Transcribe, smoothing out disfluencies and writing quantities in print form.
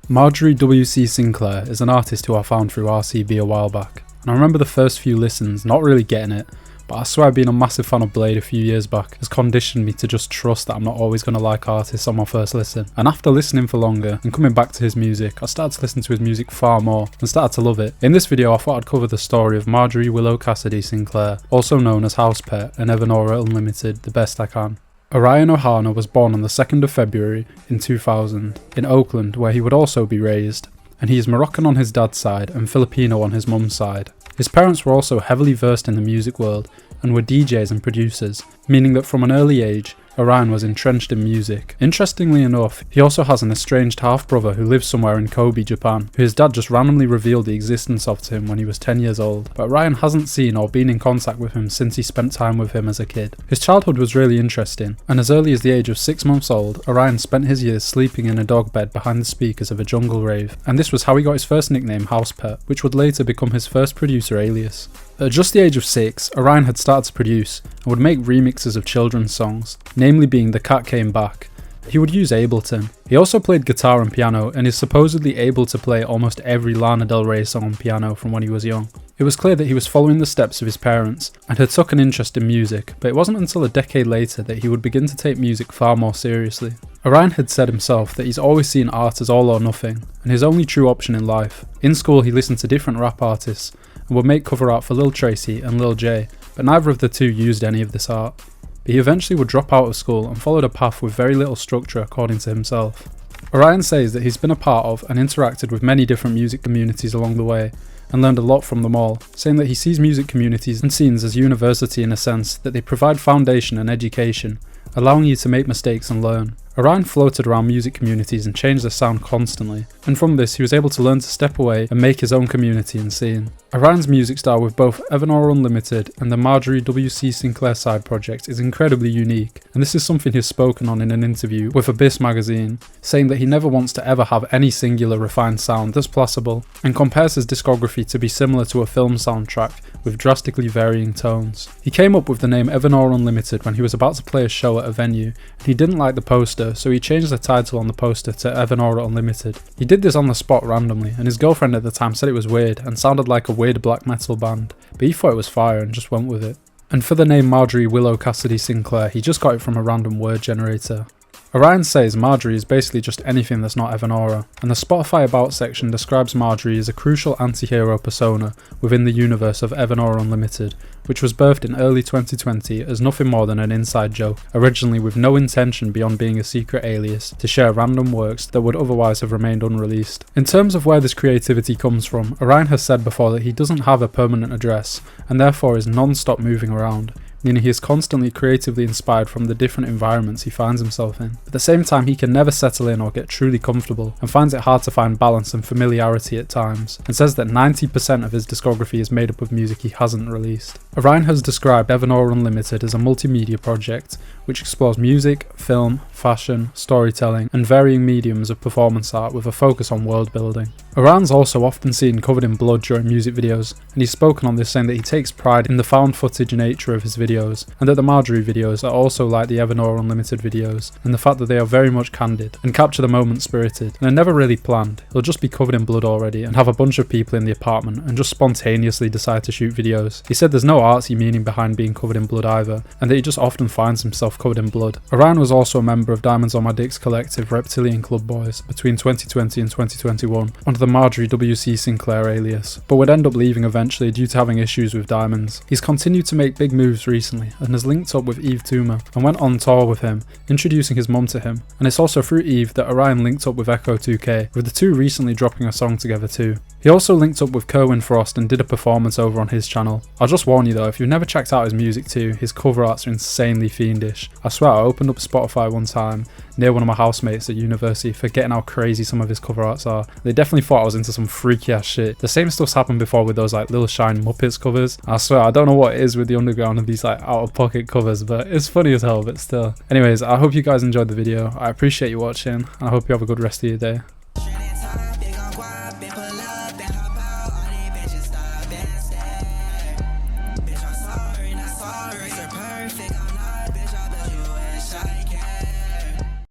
Marjorie W.C. Sinclair is an artist who I found through RCB a while back, and I remember the first few listens not really getting it, but I swear being a massive fan of Blade a few years back has conditioned me to just trust that I'm not always going to like artists on my first listen. And after listening for longer and coming back to his music, I started to listen to his music far more and started to love it. In this video I thought I'd cover the story of Marjorie Willow Cassidy Sinclair, also known as House Pet and Evanora Unlimited, the best I can. Orion Ohana was born on the 2nd of February in 2000 in Oakland, where he would also be raised, and he is Moroccan on his dad's side and Filipino on his mum's side. His parents were also heavily versed in the music world and were DJs and producers, meaning that from an early age, Orion was entrenched in music. Interestingly enough, he also has an estranged half-brother who lives somewhere in Kobe, Japan, who his dad just randomly revealed the existence of to him when he was 10 years old, but Orion hasn't seen or been in contact with him since he spent time with him as a kid. His childhood was really interesting, and as early as the age of 6 months old, Orion spent his years sleeping in a dog bed behind the speakers of a jungle rave, and this was how he got his first nickname House Pet, which would later become his first producer alias. At just the age of 6, Orion had started to produce and would make remixes of children's songs, namely being The Cat Came Back. He would use Ableton. He also played guitar and piano and is supposedly able to play almost every Lana Del Rey song on piano from when he was young. It was clear that he was following the steps of his parents and had took an interest in music, but it wasn't until a decade later that he would begin to take music far more seriously. Orion had said himself that he's always seen art as all or nothing, and his only true option in life. In school he listened to different rap artists and would make cover art for Lil Tracy and Lil J, but neither of the two used any of this art. But he eventually would drop out of school and followed a path with very little structure according to himself. Orion says that he's been a part of and interacted with many different music communities along the way, and learned a lot from them all, saying that he sees music communities and scenes as university in a sense that they provide foundation and education, allowing you to make mistakes and learn. Orion floated around music communities and changed their sound constantly, and from this he was able to learn to step away and make his own community and scene. Orion's music style with both Evanora Unlimited and the Marjorie W.C. Sinclair side project is incredibly unique, and this is something he's spoken on in an interview with Abyss magazine, saying that he never wants to ever have any singular refined sound that's possible, and compares his discography to be similar to a film soundtrack with drastically varying tones. He came up with the name Evanora Unlimited when he was about to play a show at a venue, and he didn't like the poster, so he changed the title on the poster to Evanora Unlimited. He did this on the spot randomly, and his girlfriend at the time said it was weird and sounded like a weird black metal band, but he thought it was fire and just went with it. And for the name Marjorie Willow Cassidy Sinclair, he just got it from a random word generator. Orion says Marjorie is basically just anything that's not Evanora, and the Spotify About section describes Marjorie as a crucial anti-hero persona within the universe of Evanora Unlimited, which was birthed in early 2020 as nothing more than an inside joke, originally with no intention beyond being a secret alias to share random works that would otherwise have remained unreleased. In terms of where this creativity comes from, Orion has said before that he doesn't have a permanent address, and therefore is non-stop moving around, meaning he is constantly creatively inspired from the different environments he finds himself in. At the same time, he can never settle in or get truly comfortable, and finds it hard to find balance and familiarity at times, and says that 90% of his discography is made up of music he hasn't released. Orion has described Evanora Unlimited as a multimedia project which explores music, film, fashion, storytelling, and varying mediums of performance art with a focus on world building. Orion's also often seen covered in blood during music videos, and he's spoken on this, saying that he takes pride in the found footage nature of his videos, and that the Marjorie videos are also like the Evanora Unlimited videos, and the fact that they are very much candid, and capture the moment spirited, and are never really planned. He'll just be covered in blood already, and have a bunch of people in the apartment, and just spontaneously decide to shoot videos. He said there's no artsy meaning behind being covered in blood either, and that he just often finds himself covered in blood. Orion was also a member of Diamonds on My Dick's collective Reptilian Club Boys between 2020 and 2021, under the Marjorie W.C. Sinclair alias, but would end up leaving eventually due to having issues with Diamonds. He's continued to make big moves recently, and has linked up with Eve Tuma, and went on tour with him, introducing his mum to him, and it's also through Eve that Orion linked up with Echo 2K, with the two recently dropping a song together too. He also linked up with Cohen Frost and did a performance over on his channel. I'll just warn you though, if you've never checked out his music too, his cover arts are insanely fiendish. I swear I opened up Spotify one time near one of my housemates at university, forgetting how crazy some of his cover arts are. They definitely thought I was into some freaky ass shit. The same stuff's happened before with those like Lil Shine Muppets covers. I swear I don't know what it is with the underground and these like out of pocket covers, but it's funny as hell, but still. Anyways, I hope you guys enjoyed the video. I appreciate you watching, and I hope you have a good rest of your day.